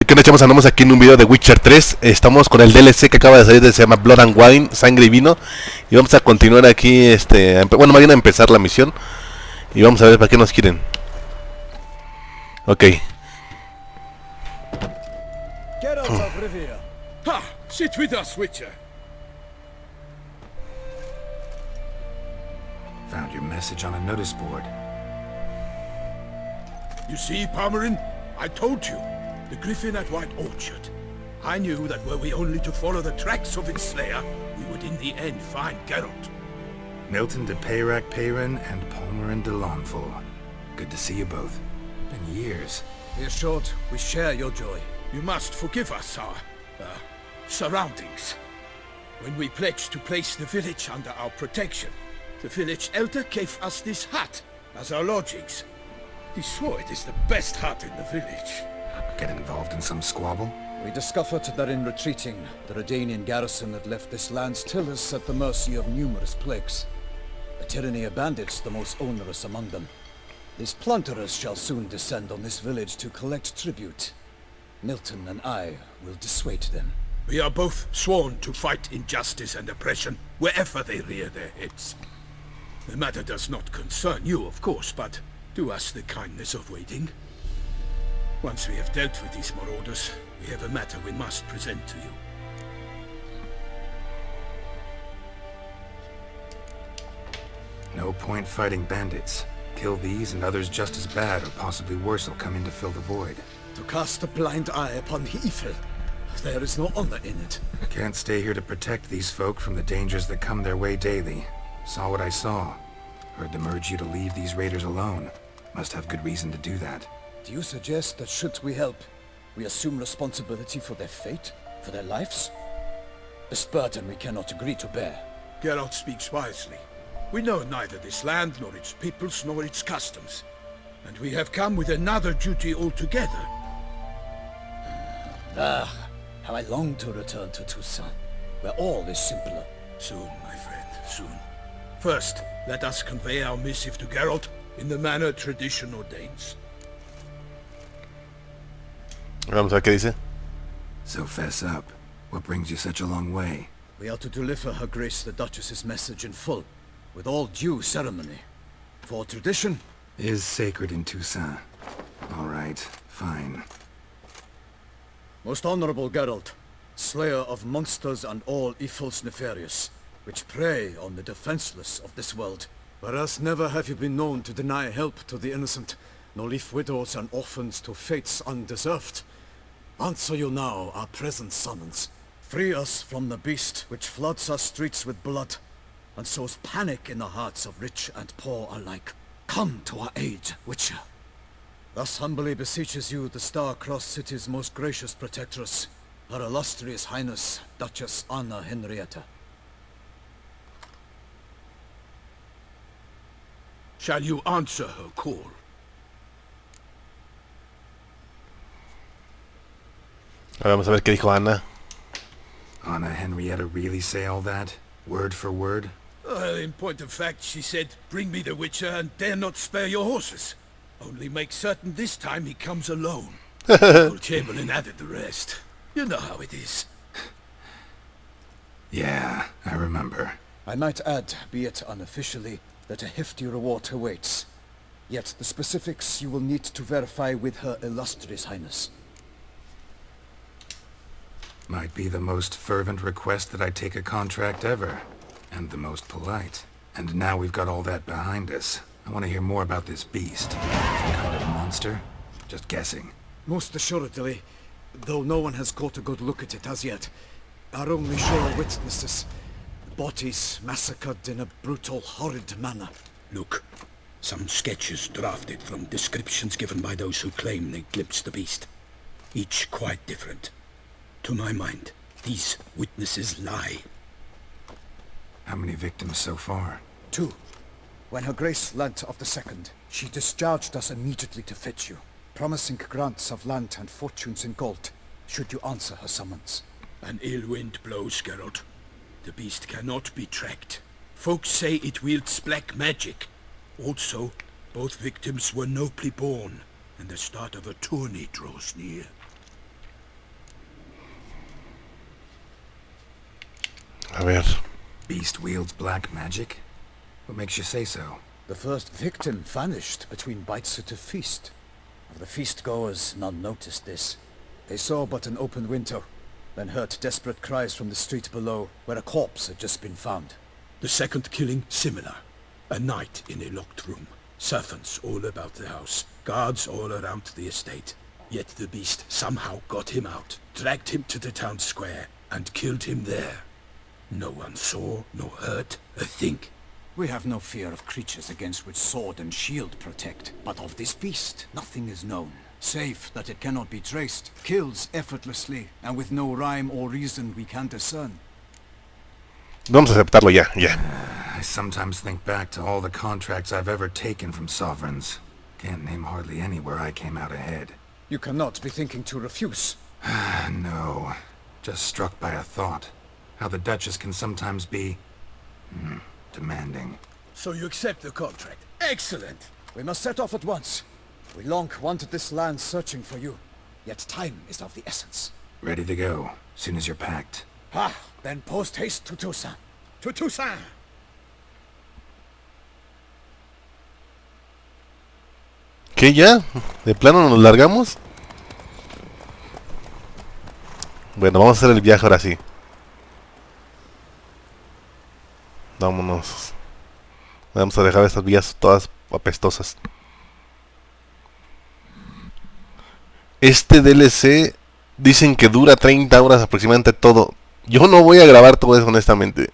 ¿Qué onda, chavos? Andamos aquí en un video de Witcher 3. Estamos con el DLC que acaba de salir, se llama Blood and Wine, sangre y vino. Y vamos a continuar aquí, bueno, más bien a empezar la misión. Y vamos a ver para qué nos quieren. Ok. Get out of Rivia. Ha! Sit with us, Witcher. Found your message on a notice board. You see, Palmerin? I told you. The griffin at White Orchard. I knew that were we only to follow the tracks of its slayer, we would in the end find Geralt. Milton de Peyrac Peyran and Palmerin de Lawnful. Good to see you both. Been years. Be assured, we share your joy. You must forgive us our, surroundings. When we pledged to place the village under our protection, the village elder gave us this hut as our lodgings. He swore it is the best hut in the village. Get involved in some squabble? We discovered that in retreating, the Redanian garrison had left this land's tillers at the mercy of numerous plagues. A tyranny of bandits, the most onerous among them. These plunderers shall soon descend on this village to collect tribute. Milton and I will dissuade them. We are both sworn to fight injustice and oppression wherever they rear their heads. The matter does not concern you, of course, but do us the kindness of waiting. Once we have dealt with these marauders, we have a matter we must present to you. No point fighting bandits. Kill these and others just as bad or possibly worse will come in to fill the void. To cast a blind eye upon the evil. There is no honor in it. Can't stay here to protect these folk from the dangers that come their way daily. Saw what I saw. Heard them urge you to leave these raiders alone. Must have good reason to do that. Do you suggest that should we help, we assume responsibility for their fate, for their lives? This burden we cannot agree to bear. Geralt speaks wisely. We know neither this land, nor its peoples, nor its customs. And we have come with another duty altogether. How I long to return to Toussaint, where all is simpler. Soon, my friend, soon. First, let us convey our missive to Geralt in the manner tradition ordains. Vamos a ver qué dice. So fess up. What brings you such a long way? We are to deliver Her Grace the Duchess's message in full, with all due ceremony. For tradition Is sacred in Toussaint. All right, fine. Most honorable Geralt, slayer of monsters and all evils nefarious, which prey on the defenseless of this world. Whereas never have you been known to deny help to the innocent, nor leave widows and orphans to fates undeserved. Answer you now our present summons. Free us from the beast which floods our streets with blood, and sows panic in the hearts of rich and poor alike. Come to our aid, Witcher. Thus humbly beseeches you the Star-Crossed City's most gracious protectress, Her Illustrious Highness, Duchess Anna Henrietta. Shall you answer her call? Ahora vamos a ver qué dijo Ana. Anna Henrietta really say all that? Word for word? In point of fact, she said, bring me the Witcher and dare not spare your horses. Only make certain this time he comes alone. Old Chamberlain added the rest. You know how it is. Yeah, I remember. I might add, be it unofficially, that a hefty reward awaits. Yet the specifics you will need to verify with Her Illustrious Highness. Might be the most fervent request that I take a contract ever. And the most polite. And now we've got all that behind us. I want to hear more about this beast. Some kind of monster? Just guessing. Most assuredly, though no one has caught a good look at it as yet. Our only sure witnesses. Bodies massacred in a brutal, horrid manner. Look, some sketches drafted from descriptions given by those who claim they glimpsed the beast. Each quite different. To my mind, these witnesses lie. How many victims so far? 2. When Her Grace learnt of the second, she discharged us immediately to fetch you, promising grants of land and fortunes in gold, should you answer her summons. An ill wind blows, Geralt. The beast cannot be tracked. Folks say it wields black magic. Also, both victims were nobly born, and the start of a tourney draws near. A ver. Beast wields black magic? What makes you say so? The first victim vanished between bites at a feast. Of the feast-goers, none noticed this. They saw but an open window, then heard desperate cries from the street below, where a corpse had just been found. The second killing, similar. A night in a locked room. Servants all about the house. Guards all around the estate. Yet the beast somehow got him out, dragged him to the town square, and killed him there. No one saw, nor heard, a thing. We have no fear of creatures against which sword and shield protect, but of this beast nothing is known, save that it cannot be traced, kills effortlessly, and with no rhyme or reason we can discern. Vamos a aceptarlo ya, ya. I sometimes think back to all the contracts I've ever taken from sovereigns. Can't name hardly any where I came out ahead. You cannot be thinking to refuse. No. Just struck by a thought. How the Duchess can sometimes be... demanding. So you accept the contract. Excellent! We must set off at once. We long wanted this land searching for you. Yet time is of the essence. Ready to go, soon as you're packed. Ah, then post haste to Toussaint. To Toussaint! ¿Qué ya? ¿De plano nos largamos? Bueno, vamos a hacer el viaje ahora sí. Vámonos. Vamos a dejar estas vías todas apestosas. Este DLC dicen que dura 30 horas aproximadamente todo. Yo no voy a grabar todo eso honestamente.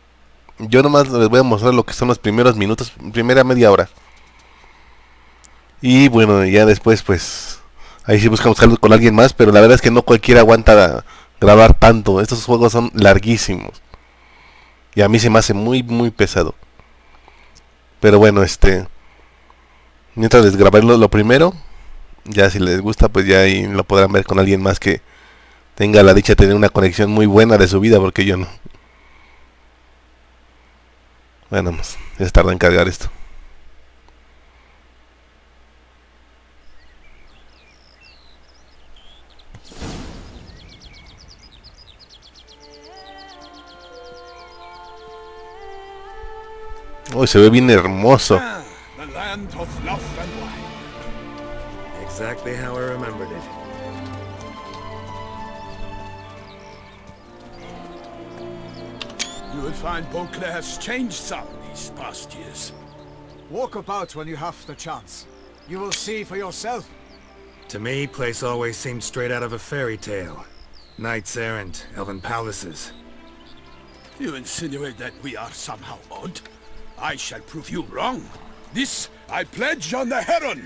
Yo nomás les voy a mostrar lo que son los primeros minutos, primera media hora. Y bueno, ya después pues ahí sí buscamos algo con alguien más, pero la verdad es que no cualquiera aguanta grabar tanto. Estos juegos son larguísimos. Y a mí se me hace muy pesado. Pero bueno, mientras les grabé lo primero, ya si les gusta pues ya ahí lo podrán ver con alguien más que tenga la dicha de tener una conexión muy buena de su vida, porque yo no. Bueno, pues ya tarda en cargar esto. Uy, se ve bien hermoso. The land of love and wine. Exactly how I remembered it. You will find Beauclair's changed some these past years. Walk about when you have the chance. You will see for yourself. To me, place always seemed straight out of a fairy tale. Knights errant, elven palaces. You insinuate that we are somehow odd? I shall prove you wrong. This I pledge on the Heron.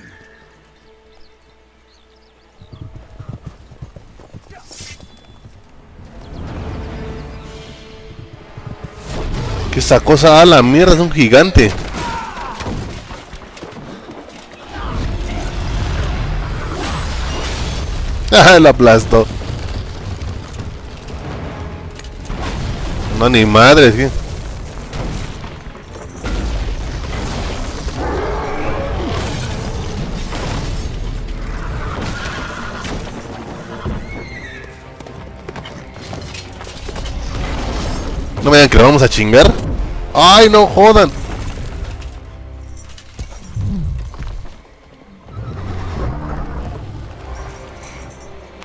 ¿Qué esa cosa? A la mierda, es un gigante. Ah, lo aplastó. No, ni madre, ¿sí? No me digan que lo vamos a chingar. ¡Ay, no jodan!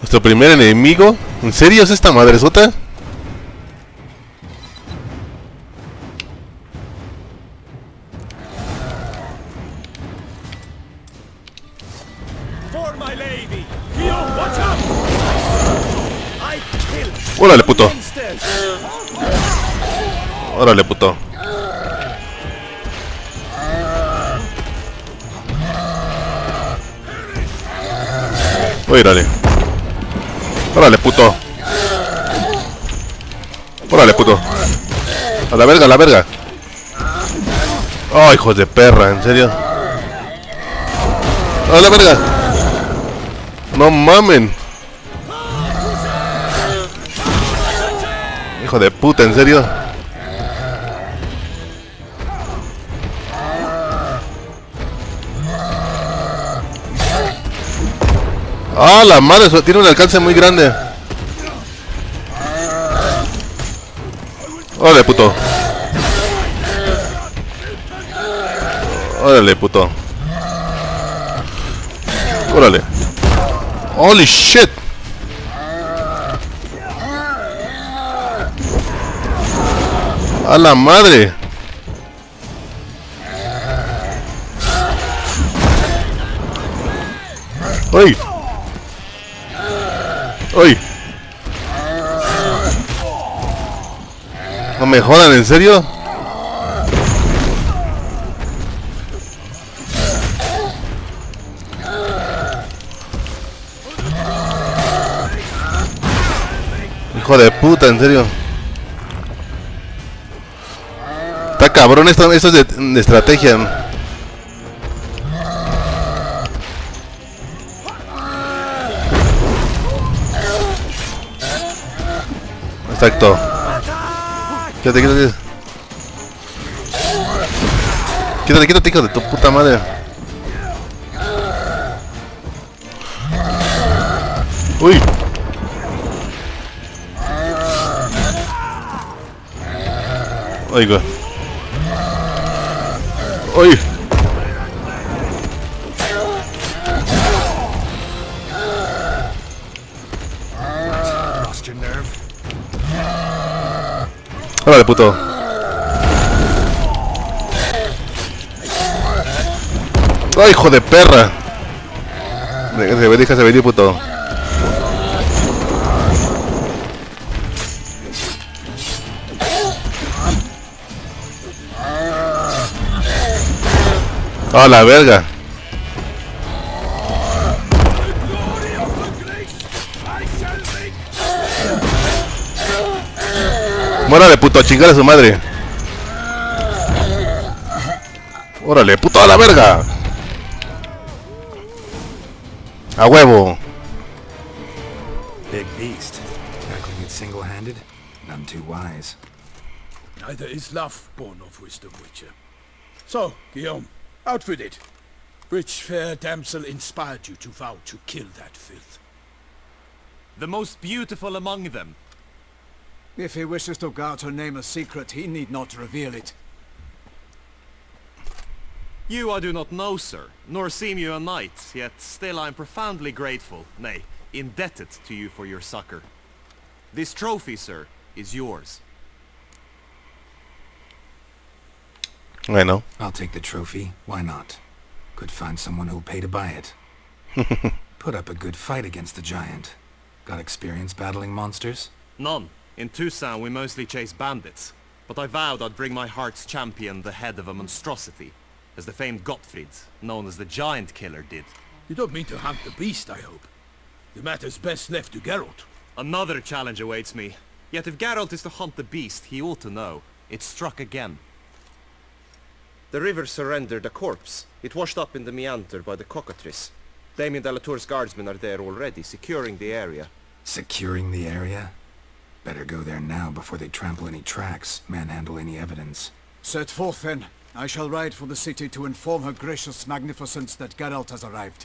Nuestro primer enemigo. ¿En serio es esta madresota? ¡Órale, puto! ¡Órale, puto! ¡Órale! ¡Órale, puto! ¡Órale, puto! ¡A la verga, a la verga! ¡Oh, hijos de perra! ¿En serio? ¡A la verga! ¡No mamen! ¡Hijo de puta! ¿En serio? ¡Ah, la madre! Tiene un alcance muy grande. Órale, puto. Órale, puto. Órale. Holy shit. A la madre. ¡Uy! ¡Uy! No me jodan, ¿en serio? Hijo de puta, en serio. Está cabrón, esto es de estrategia. Exacto. Quédate, quédate. Quédate, quédate, hijo de tu puta madre. Uy. Oiga. Uy. Órale, puto. ¡Ay, hijo de perra! Déjase venir, puto. ¡A la verga! ¡Órale, puto! ¡A chingar a su madre! ¡Órale, puto! ¡A la verga! ¡A huevo! Big beast. Tackling it single-handed? None too wise. Neither is love born of wisdom, Witcher. So, Guillaume, out with it. Which fair damsel inspired you to vow to kill that filth? The most beautiful among them. If he wishes to guard her name a secret, he need not reveal it. You I do not know, sir, nor seem you a knight, yet still I am profoundly grateful, nay, indebted to you for your succor. This trophy, sir, is yours. Bueno. I'll take the trophy. Why not? Could find someone who'll pay to buy it. Put up a good fight against the giant. Got experience battling monsters? None. In Tucson we mostly chase bandits, but I vowed I'd bring my heart's champion the head of a monstrosity, as the famed Gottfried, known as the Giant Killer, did. You don't mean to hunt the beast, I hope. The matter's best left to Geralt. Another challenge awaits me. Yet if Geralt is to hunt the beast, he ought to know. It struck again. The river surrendered a corpse. It washed up in the meander by the cockatrice. Damien de la Tour's guardsmen are there already, securing the area. Securing the area? Better go there now before they trample any tracks, manhandle any evidence. Set forth then. I shall ride for the city to inform her gracious magnificence that Geralt has arrived.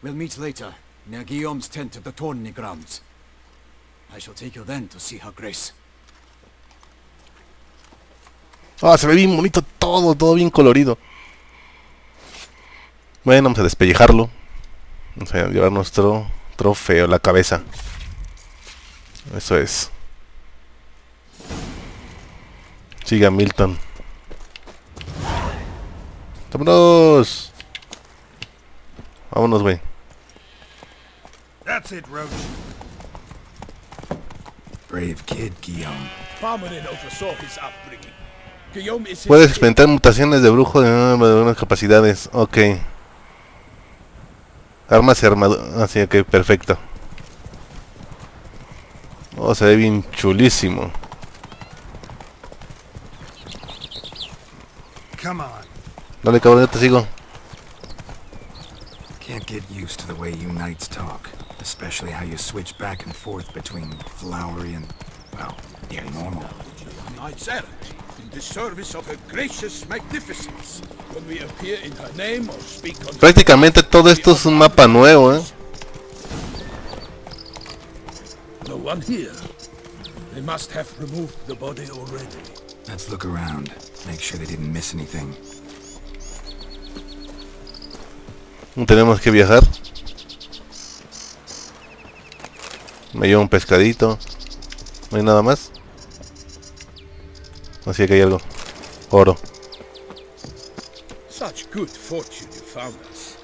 We'll meet later, near Guillaume's tent at the tourney grounds. I shall take you then to see her grace. Ah, se ve bien bonito todo bien colorido. Bueno, vamos a despellejarlo. Vamos a llevar nuestro trofeo, la cabeza. Eso es. Siga Milton. ¡Vámonos! Vámonos, güey. That's it, Roach. Brave kid, Guillaume. Parmanin oversaw his upbringing. Guillaume is his Puedes experimentar mutaciones de brujo de unas capacidades. Ok. Armas y armadura. Así, ok, perfecto. Oh, se ve bien chulísimo. Come on. Dale, cabrón, yo te sigo. Can't get used to the way you knights talk. Especially how you switch back and forth between flowery and, well, near normal. knights errant in the service of her gracious magnificence. When we appear in her name or speak on Prácticamente todo esto es un mapa nuevo, No one here. They must have removed the body already. Let's look around. Make sure they didn't miss anything. Tenemos que viajar. Me llevo un pescadito. No hay nada más. Así que hay algo. Oro. Such good fortune you found us.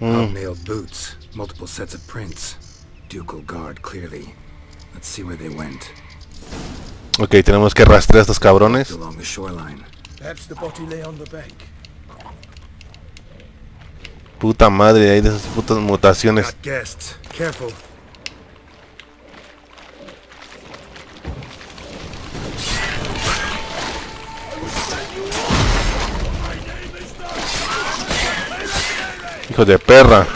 Hobnailed boots, multiple sets of prints. Ducal guard, clearly. Let's see where they went. Ok, tenemos que rastrear a estos cabrones. Along the shoreline. Perhaps the body lay on the bank. Puta madre, hay de esas putas mutaciones. Got guests. Careful. Hijo de perra.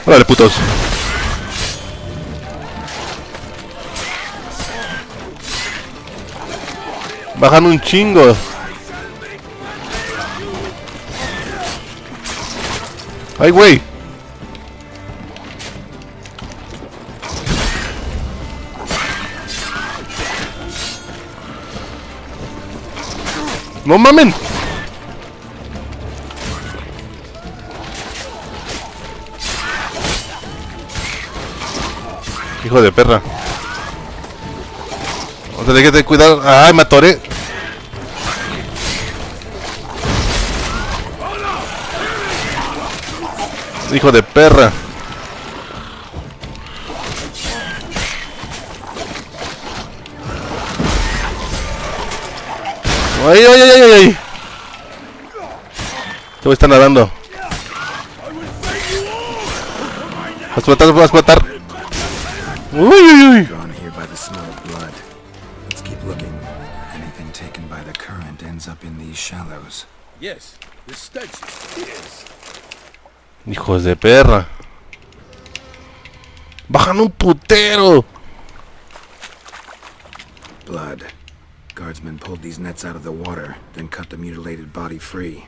Órale, putos. Bajan un chingo. Ay, güey. No mamen. Hijo de perra. O sea, hay que cuidar. Ay, me atoré. Hijo de perra. Ay, ay, ay, ay, ay. Te voy a estar nadando. Vas a matar, vas a matar. Uy, uy, uy. Drawn here by the smell of blood. Let's keep looking. Anything taken by the current ends up in these shallows. Yes, the stench is fierce. Hijos de perra. Bajan un putero. Blood. Guardsmen pulled these nets out of the water, then cut the mutilated body free.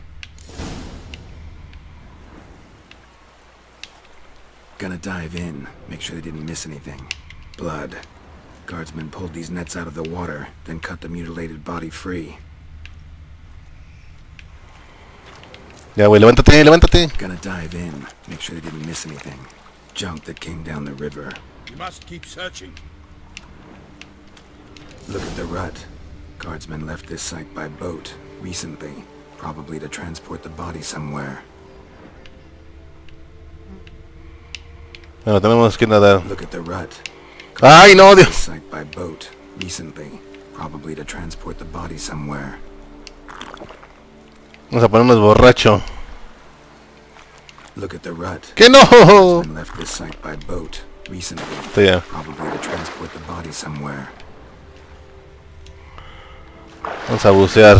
Gonna dive in, make sure they didn't miss anything. Blood. Guardsmen pulled these nets out of the water, then cut the mutilated body free. Ya, güey, levántate, levántate. Gonna dive in, make sure they didn't miss anything. Junk that came down the river. You must keep searching. Look at the rut. Guardsmen left this site by boat, recently, probably to transport the body somewhere. Bueno, tenemos que nadar. Look at the rut. Ay, no, This Dios. site by boat, recently, probably to transport the body somewhere. Vamos a ponernos borracho. Look at the rut. ¡Que no! Guardsmen left this site by boat, recently, Sí, ya. probably to transport the body somewhere. Vamos a bucear.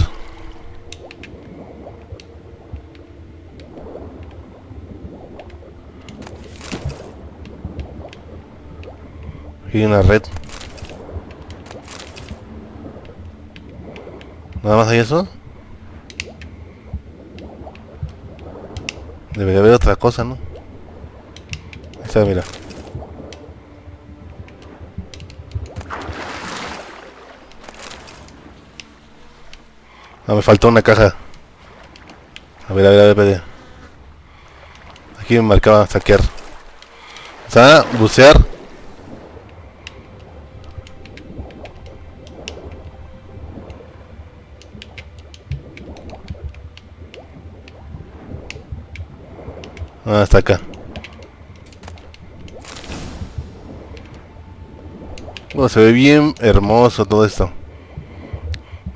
Aquí hay una red. ¿Nada más hay eso? Debería haber otra cosa, ¿no? Ahí está, mira. Ah, me faltó una caja. A ver, espérate. Aquí me marcaba saquear. O sea, bucear. Ah, está acá. Bueno, se ve bien hermoso todo esto.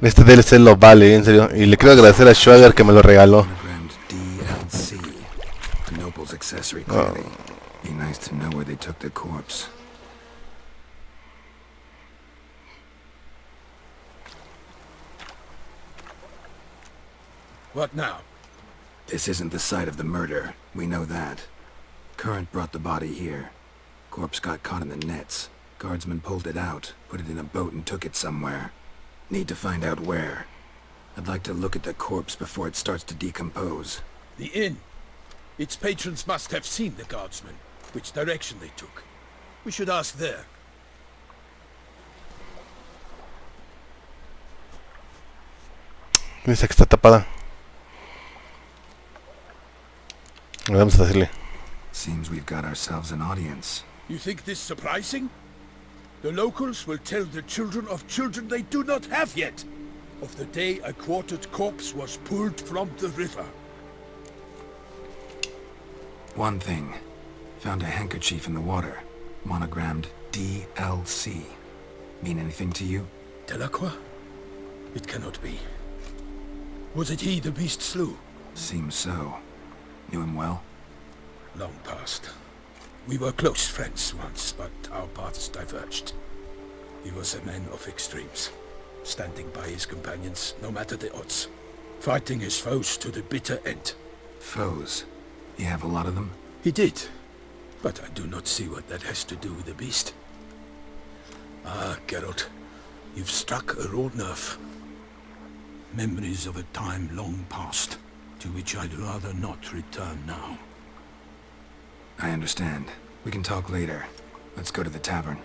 Este DLC lo vale, en serio. Y le quiero agradecer a Schwager que me lo regaló. Monogrammed DLC. A noble's accessory, clearly. Be nice to know where they took the corpse. What now? This isn't the site of the murder. We know that. Current brought the body here. Corpse got caught in the nets. Guardsmen pulled it out, put it in a boat and took it somewhere. Need to find out where. I'd like to look at the corpse before it starts to decompose. The inn. Its patrons must have seen the guardsmen, which direction they took. We should ask there. Dice que está tapada. Vamos a decirle. Seems we've got ourselves an audience. You think this surprising? The locals will tell the children of children they do not have yet, of the day a quartered corpse was pulled from the river. One thing. Found a handkerchief in the water. Monogrammed DLC. Mean anything to you? Delacroix? It cannot be. Was it he the beast slew? Seems so. Knew him well? Long past. We were close friends once, but our paths diverged. He was a man of extremes, standing by his companions no matter the odds, fighting his foes to the bitter end. Foes? You have a lot of them? He did, but I do not see what that has to do with the beast. Ah, Geralt, you've struck a raw nerve. Memories of a time long past, to which I'd rather not return now. I understand. We can talk later. Let's go to the tavern.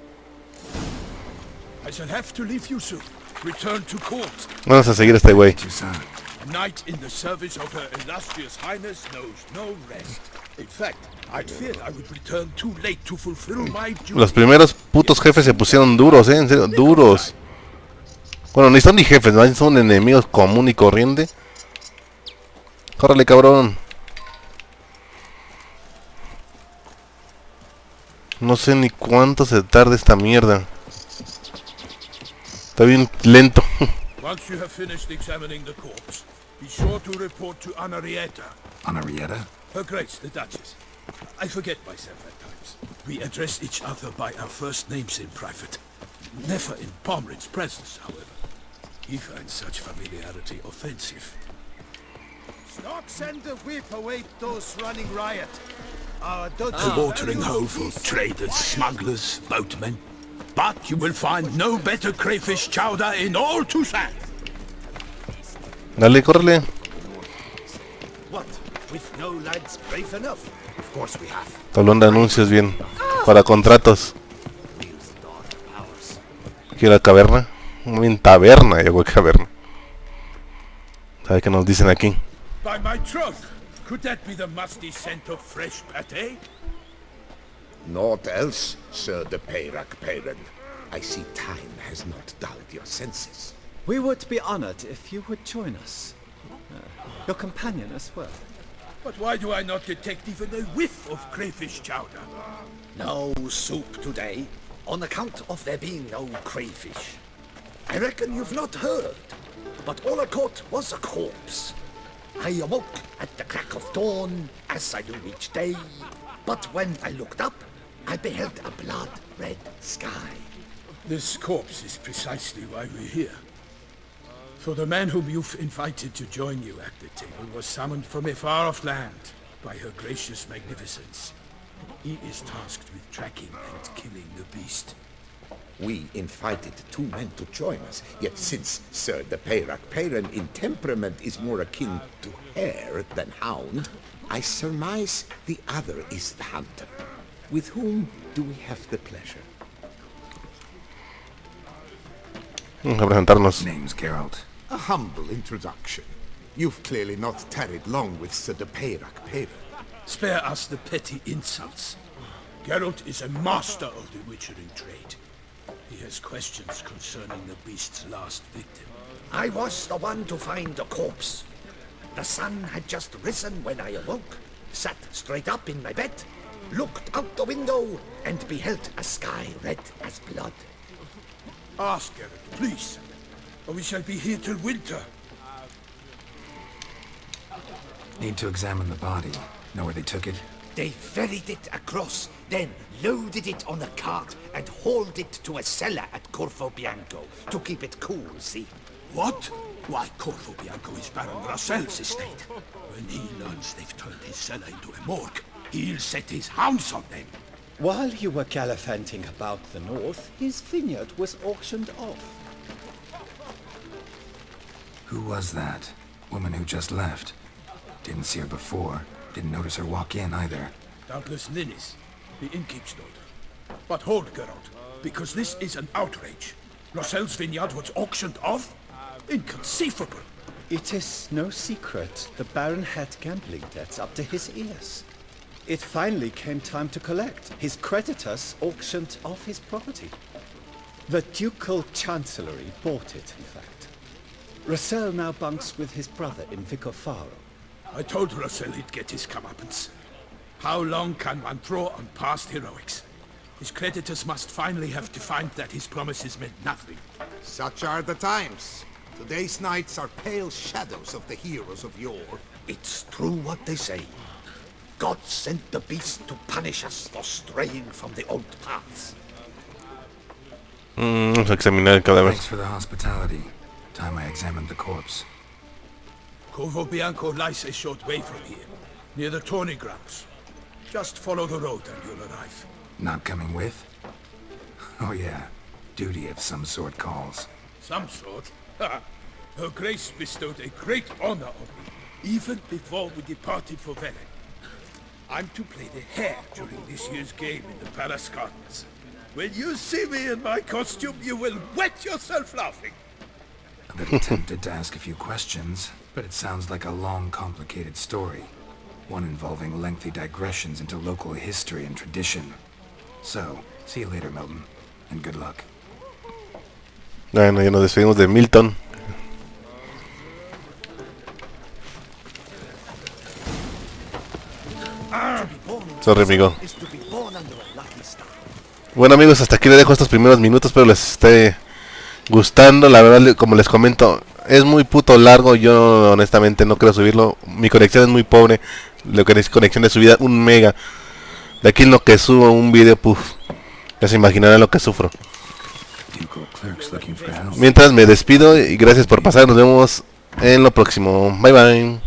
I shall have to leave you soon. Return to court. Vamos a seguir a este güey. Toussaint. A knight in the service of Her Illustrious Highness knows no rest. In fact, I'd fear I would return too late to fulfill my duty. Los primeros putos jefes se pusieron duros, en serio, duros. Bueno, ni son ni jefes, ¿no? Son enemigos común y corriente. Córrele, cabrón. No sé ni cuánto se tarda esta mierda. Está bien lento. Once you have finished examining the corpse, be sure to report to Anarietta, Anarietta? Her Grace, the Duchess. I forget myself at times. We address each other by our first names in private. Never in Pomrin's presence, however. He finds such familiarity offensive. Stocks and the whip await those running riot. Our A watering hole for traders, smugglers, boatmen. But you will find no better crayfish chowder in all Toussaint. Dale, córrele. What? With no lads brave enough? Of course we have. Tablón de anuncios bien. Para contratos. Aquí la caverna. Bien taberna, llegó caverna. ¿Sabe qué nos dicen aquí? By my troth, could that be the musty scent of fresh pâté? Naught else, Sir de Peyrac Parent. I see time has not dulled your senses. We would be honored if you would join us. Your companion as well. But why do I not detect even a whiff of crayfish chowder? No soup today, on account of there being no crayfish. I reckon you've not heard, but all I caught was a corpse. I awoke at the crack of dawn, as I do each day, but when I looked up, I beheld a blood-red sky. This corpse is precisely why we're here. For the man whom you've invited to join you at the table was summoned from a far-off land by her gracious magnificence. He is tasked with tracking and killing the beast. We invited two men to join us, yet since Sir de Peyrac Parent in temperament is more akin to hare than hound, I surmise the other is the hunter. With whom do we have the pleasure? Vamos a presentarnos. Name's Geralt. A humble introduction. You've clearly not tarried long with Sir de Peyrac Parent. Spare us the petty insults. Geralt is a master of the witchering trade. He has questions concerning the beast's last victim. I was the one to find the corpse. The sun had just risen when I awoke, sat straight up in my bed, looked out the window, and beheld a sky red as blood. Ask Geralt, please, or we shall be here till winter. Need to examine the body. Know where they took it? They ferried it across, then loaded it on a cart and hauled it to a cellar at Corvo Bianco to keep it cool, see? What? Why, Corvo Bianco is Baron Grassel's estate. When he learns they've turned his cellar into a morgue, he'll set his hounds on them. While you were gallivanting about the north, his vineyard was auctioned off. Who was that? Woman who just left? Didn't see her before. Didn't notice her walk in either. Doubtless Linnis, the innkeep's daughter. But hold, Geralt, because this is an outrage. Rossel's vineyard was auctioned off? Inconceivable! It is no secret the Baron had gambling debts up to his ears. It finally came time to collect. His creditors auctioned off his property. The Ducal Chancellery bought it, in fact. Rossel now bunks with his brother in Vicofaro. I told Rossel he'd get his comeuppance. How long can one throw on past heroics? His creditors must finally have defined that his promises meant nothing. Such are the times. Today's knights are pale shadows of the heroes of yore. It's true what they say. God sent the beast to punish us for straying from the old paths. Vamos a examinar el cadáver. Thanks for the hospitality. Time I examined the corpse. Corvo Bianco lies a short way from here, near the tourney grounds. Just follow the road and you'll arrive. Not coming with? Oh yeah, duty of some sort calls. Some sort? Ha! Her Grace bestowed a great honor on me, even before we departed for Velen. I'm to play the hare during this year's game in the Palace Gardens. When you see me in my costume, you will wet yourself laughing. A bit tempted to ask a few questions, but it sounds like a long, complicated story. One involving lengthy digressions into local history and tradition. So, see you later, Milton, and good luck. Bueno, ya nos despedimos de Milton. Sorry, amigo. Bueno, amigos, hasta aquí les dejo estos primeros minutos. Espero les esté gustando. La verdad, como les comento, es muy puto largo. Yo honestamente no quiero subirlo. Mi conexión es muy pobre. Lo que es conexión de subida 1 mega. De aquí en lo que subo un video, puff, ya se imaginarán lo que sufro. Mientras me despido y gracias por pasar. Nos vemos en lo próximo. Bye bye.